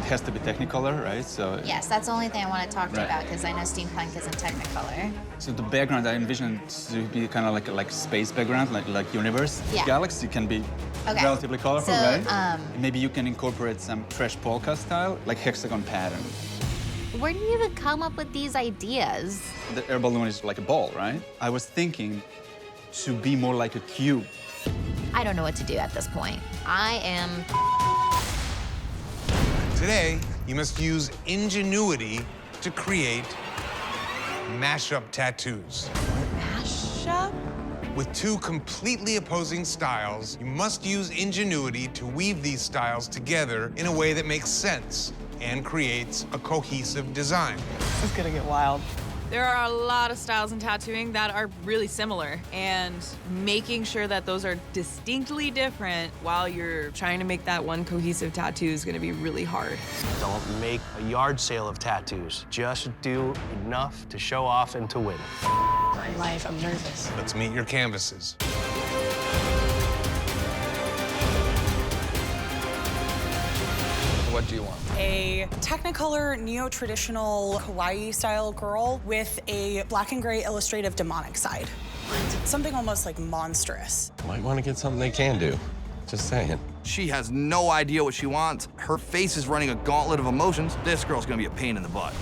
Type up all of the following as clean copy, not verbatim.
it has to be Technicolor, right? So Yes, that's the only thing I want to talk to you Right. about, because I know steampunk isn't Technicolor. So the background I envision to be kind of like space background, like universe. Yeah. Galaxy can be Okay. relatively colorful, So, right? Maybe you can incorporate some trash polka style, like hexagon pattern. Where do you even come up with these ideas? The air balloon is like a ball, right? I was thinking to be more like a cube. I don't know what to do at this point. I am... Today, you must use ingenuity to create mashup tattoos. Mashup? With two completely opposing styles, you must use ingenuity to weave these styles together in a way that makes sense and creates a cohesive design. This is gonna get wild. There are a lot of styles in tattooing that are really similar, and making sure that those are distinctly different while you're trying to make that one cohesive tattoo is gonna be really hard. Don't make a yard sale of tattoos. Just do enough to show off and to win. My life, I'm nervous. Let's meet your canvases. What do you want? A Technicolor neo-traditional Kawaii-style girl with a black and gray illustrative demonic side. Something almost like monstrous. Might want to get something they can do. Just saying. She has no idea what she wants. Her face is running a gauntlet of emotions. This girl's gonna be a pain in the butt.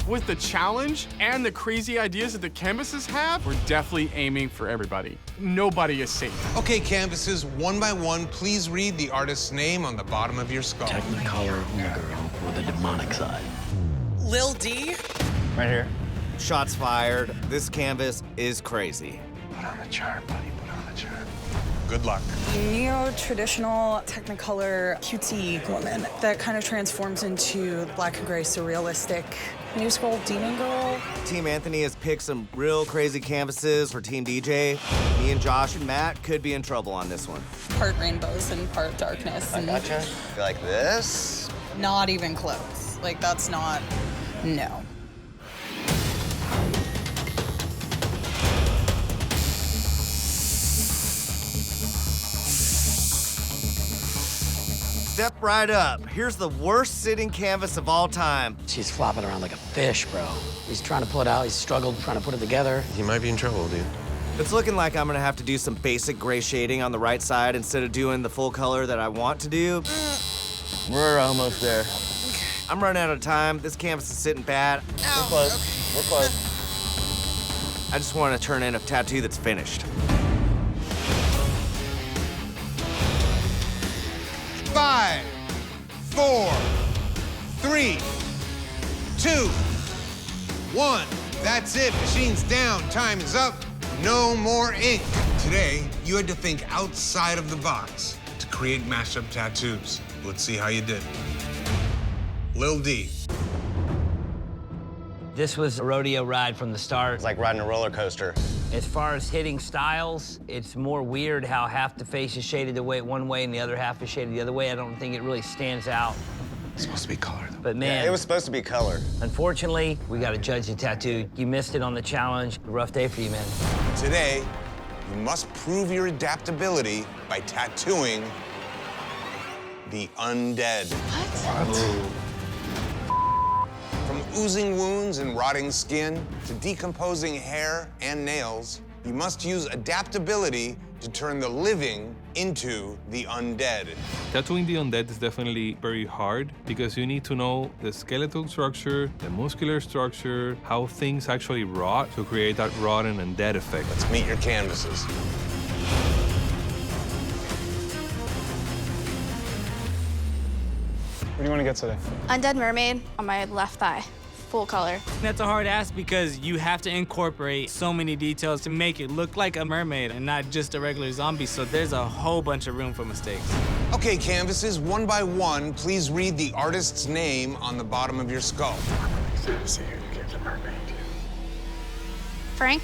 With the challenge and the crazy ideas that the canvases have, we're definitely aiming for everybody. Nobody is safe. Okay, canvases, one by one, please read the artist's name on the bottom of your skull. Technicolor girl with a demonic side. Lil D? Right here. Shots fired. This canvas is crazy. Put on the chart, buddy. Put on the chart. Good luck. Neo-traditional Technicolor cutesy woman that kind of transforms into black and gray surrealistic musical demon girl. Team Anthony has picked some real crazy canvases for Team DJ. Me and Josh and Matt could be in trouble on this one. Part rainbows and part darkness. And Gotcha. Like this? not even close. Like, that's not, no. Step right up. Here's the worst sitting canvas of all time. She's flopping around like a fish, bro. He's trying to pull it out. He's struggled trying to put it together. You might be in trouble, dude. It's looking like I'm gonna have to do some basic gray shading on the right side instead of doing the full color that I want to do. We're almost there. I'm running out of time. This canvas is sitting bad. We're close. We're close. I just want to turn in a tattoo that's finished. 5, 4, 3, 2, 1. That's it. Machine's down. Time is up. No more ink. Today, you had to think outside of the box to create mashup tattoos. Let's see how you did. Lil D. This was a rodeo ride from the start. It's like riding a roller coaster. As far as hitting styles, it's more weird how half the face is shaded one way and the other half is shaded the other way. I don't think it really stands out. It's supposed to be color, though. But man, Yeah, it was supposed to be color. unfortunately, we got to judge the tattoo. You missed it on the challenge. A rough day for you, man. Today, you must prove your adaptability by tattooing the undead. From oozing wounds and rotting skin to decomposing hair and nails, you must use adaptability to turn the living into the undead. Tattooing the undead is definitely very hard because you need to know the skeletal structure, the muscular structure, how things actually rot to create that rot and undead effect. Let's meet your canvases. What do you want to get today? Undead mermaid on my left thigh, full color. That's a hard ask because you have to incorporate so many details to make it look like a mermaid and not just a regular zombie, so there's a whole bunch of room for mistakes. Okay, canvases, one by one, please read the artist's name on the bottom of your skull. Frank?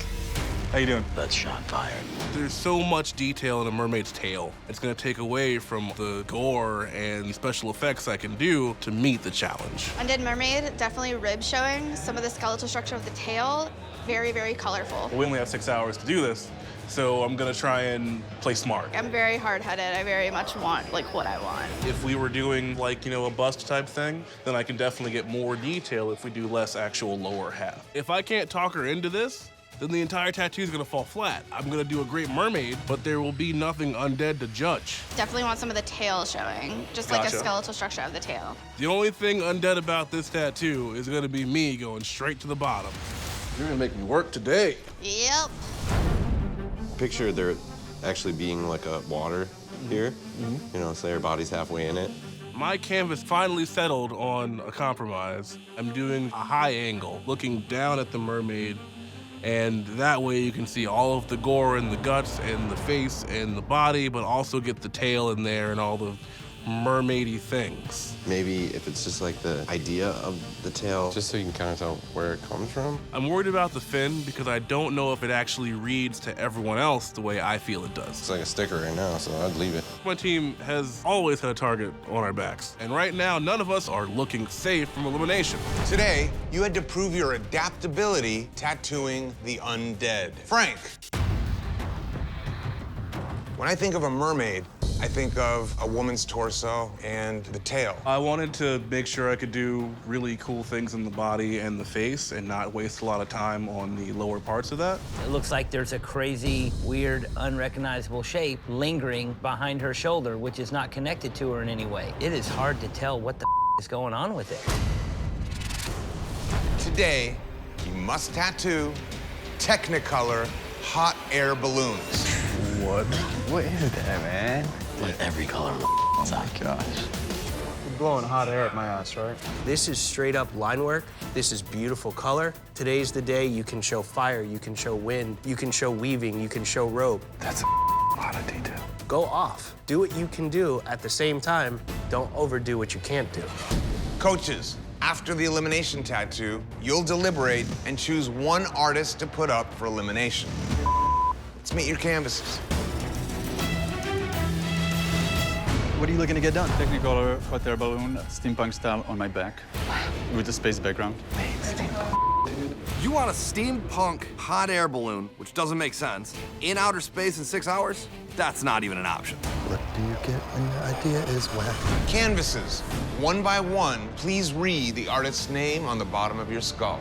How you doing? That's shot fired. There's so much detail in a mermaid's tail. It's gonna take away from the gore and special effects I can do to meet the challenge. Undead mermaid, definitely rib showing. Some of the skeletal structure of the tail, very, very colorful. We only have 6 hours to do this. So I'm gonna try and play smart. I'm very hard-headed. I very much want, like, what I want. If we were doing, like, you know, a bust type thing, then I can definitely get more detail if we do less actual lower half. If I can't talk her into this, then the entire tattoo is gonna fall flat. I'm gonna do a great mermaid, but there will be nothing undead to judge. Definitely want some of the tail showing, just like a skeletal structure of the tail. The only thing undead about this tattoo is gonna be me going straight to the bottom. You're gonna make me work today. Yep. Picture there actually being like a water here. You know, say your body's halfway in it. My canvas finally settled on a compromise. I'm doing a high angle, looking down at the mermaid, and that way you can see all of the gore and the guts and the face and the body, but also get the tail in there and all the mermaidy things. Maybe if it's just like the idea of the tail, just so you can kind of tell where it comes from. I'm worried about the fin because I don't know if it actually reads to everyone else the way I feel it does. It's like a sticker right now, so I'd leave it. My team has always had a target on our backs, and right now none of us are looking safe from elimination. Today, you had to prove your adaptability tattooing the undead. Frank, when I think of a mermaid, I think of a woman's torso and the tail. I wanted to make sure I could do really cool things in the body and the face and not waste a lot of time on the lower parts of that. It looks like there's a crazy, weird, unrecognizable shape lingering behind her shoulder, which is not connected to her in any way. It is hard to tell what the is going on with it. Today, you must tattoo Technicolor hot air balloons. What? What is that, man? Like every color. Oh my gosh. You're blowing hot air at my ass, right? This is straight up line work. This is beautiful color. Today's the day you can show fire, you can show wind, you can show weaving, you can show rope. That's a lot of detail. Go off. Do what you can do. At the same time, don't overdo what you can't do. Coaches, after the elimination tattoo, you'll deliberate and choose one artist to put up for elimination. Let's meet your canvases. What are you looking to get done? Technicolor hot air balloon, steampunk style on my back, with a space background. You want a steampunk hot air balloon, which doesn't make sense, in outer space in 6 hours? That's not even an option. What do you get when your idea is whack? Canvases, one by one, please read the artist's name on the bottom of your skull.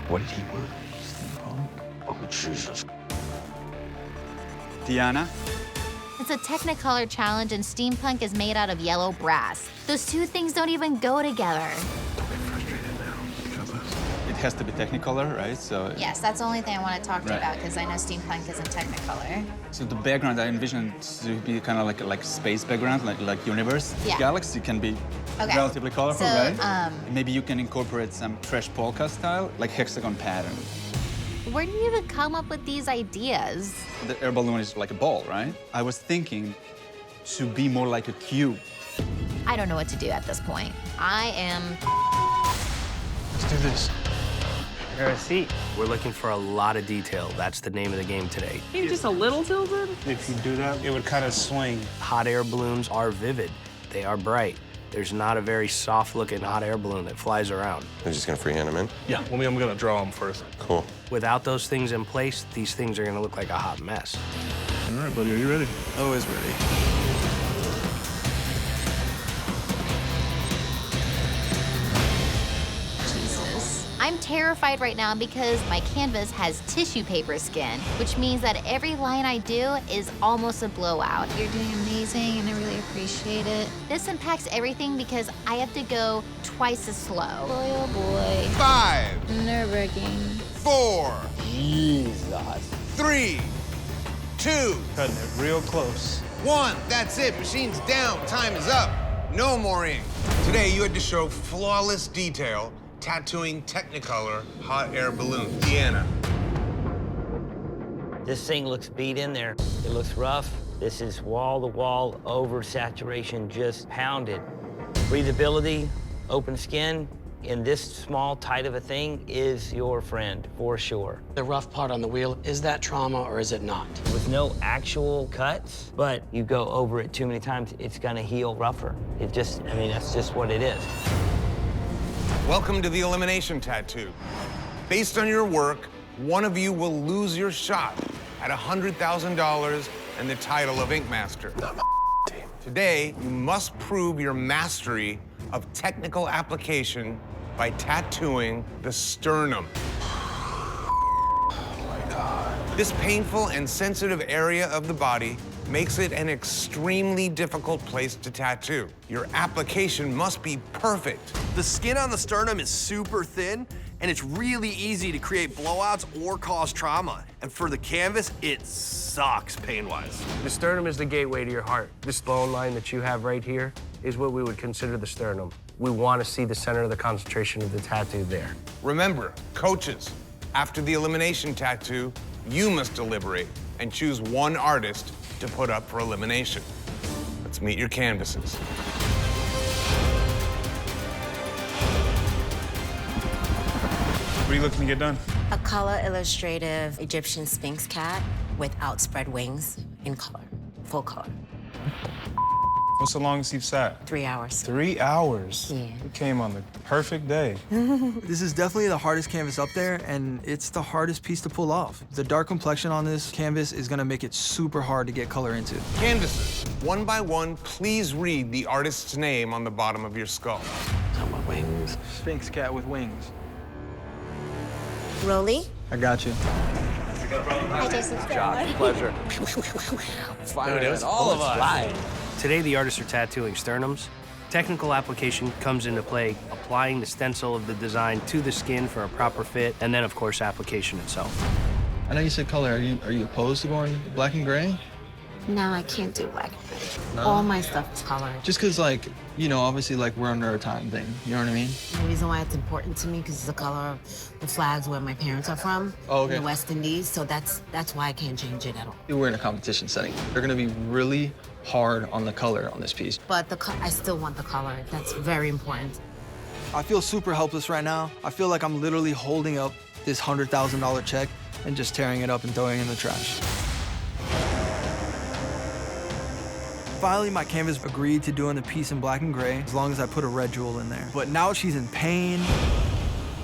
What did he want? Steampunk? Oh, Jesus. Diana? It's a Technicolor challenge, and steampunk is made out of yellow brass. Those two things don't even go together. It has to be Technicolor, right? So Yes, that's the only thing I want to talk to you Right. about, because I know steampunk isn't Technicolor. So the background I envision to be kind of like space background, like universe. Yeah. Galaxy can be Okay. relatively colorful, So, right? Maybe you can incorporate some trash polka style, like hexagon pattern. Where do you even come up with these ideas? The air balloon is like a ball, right? I was thinking to be more like a cube. I don't know what to do at this point. I am... Let's do this. I got a seat. We're looking for a lot of detail. That's the name of the game today. Maybe just a little tilted? If you do that, it would kind of swing. Hot air balloons are vivid. They are bright. There's not a very soft-looking hot air balloon that flies around. You're just gonna freehand him in? Yeah, well, I'm gonna draw them first. Cool. Without those things in place, these things are gonna look like a hot mess. All right, buddy, are you ready? Always ready. Jesus. I'm terrified right now because my canvas has tissue paper skin, which means that every line I do is almost a blowout. You're doing amazing, and I really appreciate it. This impacts everything because I have to go twice as slow. Boy, oh boy. 5, Nerve-wracking. 4, Jesus. 3, 2, Cutting it real close. 1. That's it. Machine's down. Time is up. No more ink. Today, you had to show flawless detail tattooing Technicolor hot air balloon. Deanna. This thing looks beat in there. It looks rough. This is wall-to-wall over-saturation, just pounded. Breathability, open skin, in this small, tight of a thing is your friend, for sure. The rough part on the wheel, is that trauma or is it not? With no actual cuts, but you go over it too many times, it's gonna heal rougher. It just, I mean, that's just what it is. Welcome to the elimination tattoo. Based on your work, one of you will lose your shot. at $100,000 and the title of Ink Master. Today, you must prove your mastery of technical application by tattooing the sternum. Oh my God. This painful and sensitive area of the body makes it an extremely difficult place to tattoo. Your application must be perfect. The skin on the sternum is super thin, and it's really easy to create blowouts or cause trauma. And for the canvas, it sucks pain-wise. The sternum is the gateway to your heart. This bone line that you have right here is what we would consider the sternum. We want to see the center of the concentration of the tattoo there. Remember, coaches, after the elimination tattoo, you must deliberate and choose one artist to put up for elimination. Let's meet your canvases. What are you looking to get done? A color illustrative Egyptian Sphinx cat with outspread wings in color, full color. What's the longest you've sat? 3 hours. 3 hours? Yeah. You came on the perfect day. This is definitely the hardest canvas up there, and it's the hardest piece to pull off. The dark complexion on this canvas is gonna make it super hard to get color into. Canvases, one by one, please read the artist's name on the bottom of your skull. Wings. Sphinx cat with wings. Rolly? I got you. Hi, Jason. Josh, pleasure. Dude, it was all of us. Today, the artists are tattooing sternums. Technical application comes into play, applying the stencil of the design to the skin for a proper fit, and then, of course, application itself. I know you said color. Are you opposed to going black and gray? No, I can't do black and gray. No? All my stuff is colored. Just because, like, you know, obviously, like, we're under a time thing. You know what I mean? The reason why it's important to me because it's the color of the flags where my parents are from, Oh, okay. in the West Indies. So that's why I can't change it at all. We're in a competition setting. They're gonna be really hard on the color on this piece. But I still want the color. That's very important. I feel super helpless right now. I feel like I'm literally holding up this $100,000 check and just tearing it up and throwing it in the trash. Finally, my canvas agreed to doing the piece in black and gray as long as I put a red jewel in there. But now she's in pain.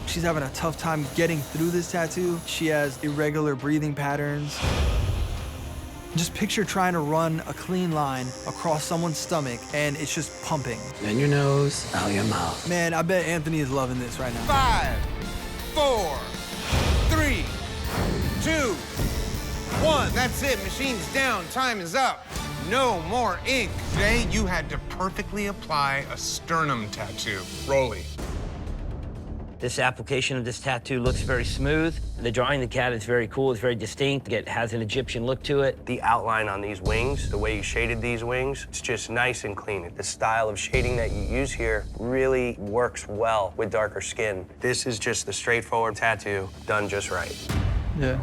She's having a tough time getting through this tattoo. She has irregular breathing patterns. Just picture trying to run a clean line across someone's stomach and it's just pumping. In your nose, out your mouth. Man, I bet Anthony is loving this right now. 5, 4, 3, 2, 1. That's it. Machine's down. Time is up. No more ink. Today, you had to perfectly apply a sternum tattoo. Rolly. This application of this tattoo looks very smooth. The drawing of the cat is very cool. It's very distinct. It has an Egyptian look to it. The outline on these wings, the way you shaded these wings, it's just nice and clean. The style of shading that you use here really works well with darker skin. This is just the straightforward tattoo done just right. Yeah.